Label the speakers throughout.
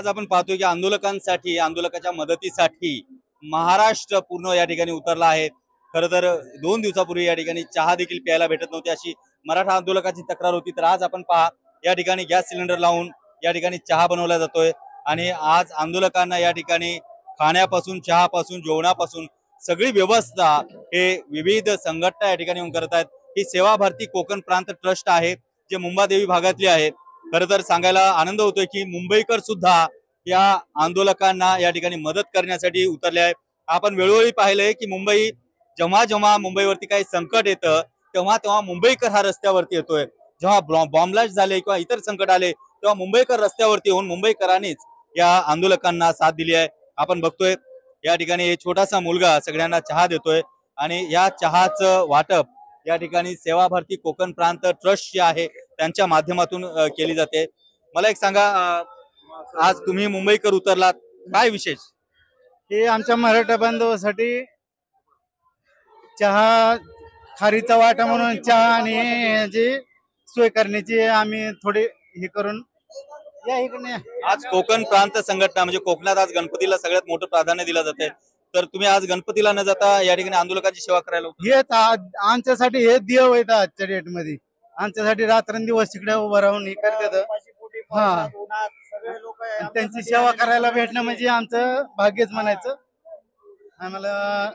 Speaker 1: आज आपण पाहतोय की आंदोलकांसाठी आंदोलकाच्या मदतीसाठी महाराष्ट्र पूर्ण या ठिकाणी उतरला आहे। खरं तर 2 दिवसापूर्वी या ठिकाणी चहा देखील प्यायला भेटत नव्हती अशी मराठा आंदोलकाची तक्रार होती। तर आज आपण पहा या ठिकाणी गॅस सिलेंडर लावून या ठिकाणी चहा बनवला जातोय आणि आज आंदोलकांना या ठिकाणी खाण्यापासून चहापासून जेवणापासून सगळी व्यवस्था हे विविध संघटना या ठिकाणी येऊन करत आहेत। ही सेवा भारती कोकण प्रांत ट्रस्ट आहे जे मुंबादेवी भागातली आहे। खरं तर सांगायला आनंद होतोय की मुंबईकर सुद्धा या आंदोलकांना या ठिकाणी मदत करण्यासाठी उतरले आहे। आपण वेळोवेळी पाहिलंय की जेव्हा जेव्हा मुंबईवरती काही संकट येतं तेव्हा तेव्हा मुंबईकर हा रस्त्यावरती येतोय। जेव्हा बॉम्बलास्ट झाले किंवा इतर संकट आले तेव्हा मुंबईकर रस्त्यावरती येऊन मुंबईकरांनीच या आंदोलकांना साथ दिली आहे। आपण बघतोय या ठिकाणी एक छोटासा मुलगा सगळ्यांना चहा देतोय आणि या चहाचं वाटप या ठिकाणी सेवा भारती कोकण प्रांत ट्रस्ट जे आहे त्यांच्या माध्यमातून केली जाते। मला एक सांगा, आज तुम्ही मुंबईकर उतरलात, काय विशेष?
Speaker 2: हे आमच्या मराठा बांधवासाठी चहा खारीचा वाटा म्हणून चहा आणि ह्याची सोय करण्याची आम्ही थोडी हे करून या इकडे
Speaker 1: आज कोकण प्रांत संघटना म्हणजे कोकणात आज गणपतीला सगळ्यात मोठं प्राधान्य दिलं जाते, तर तुम्ही आज गणपतीला न जाता या ठिकाणी आंदोलकांची सेवा करायला उतरला?
Speaker 2: हेच आमच्यासाठी हे देव आहेत आजच्या डेट मध्ये। आमच्यासाठी रात्रंदिवस तिकडे उभं राहून हे करतात। हा, त्यांची सेवा करायला भेटणं म्हणजे आमचं भाग्यच म्हणायचं। आम्हाला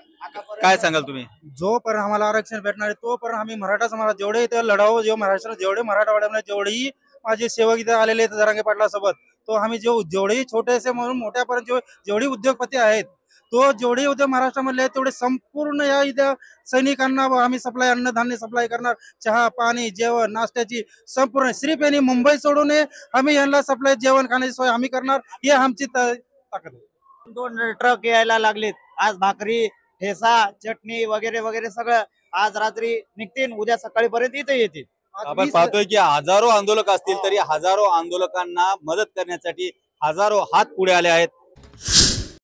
Speaker 1: काय सांगाल तुम्ही?
Speaker 2: जोपर्यंत आम्हाला आरक्षण भेटणार आहे तोपर्यंत आम्ही मराठा समाज जेवढे इथे लढावं, जेव्हा महाराष्ट्रात जेवढे मराठवाड्यामध्ये जेवढेही माझे सेवक इथे आलेले आहेत जरांगे पाटला सोबत, तो आम्ही जेवढेही छोटेसे म्हणून मोठ्यापर्यंत जेवढी उद्योगपती आहेत, तो जेवढे उद्योग महाराष्ट्रामधले आहेत तेवढे संपूर्ण या इथे सैनिकांना आम्ही सप्लाय, अन्नधान्य सप्लाय करणार, चहा पाणी जेवण नाश्त्याची संपूर्ण सिर्फ यांनी मुंबई सोडून आम्ही यांना सप्लाय जेवण खाण्याची सोय आम्ही करणार, ही आमची ताकद आहे।
Speaker 3: 2 ट्रक यायला लागलेत आज, भाकरी ठेसा चटणी वगैरे वगैरे सगळं आज रात्री निघतील, उद्या सकाळी पर्यंत इथे येतील।
Speaker 1: आपण पाहतोय की हजारो आंदोलक असतील तरी हजारो आंदोलकांना मदत करण्यासाठी हजारो हात पुढे आले आहेत।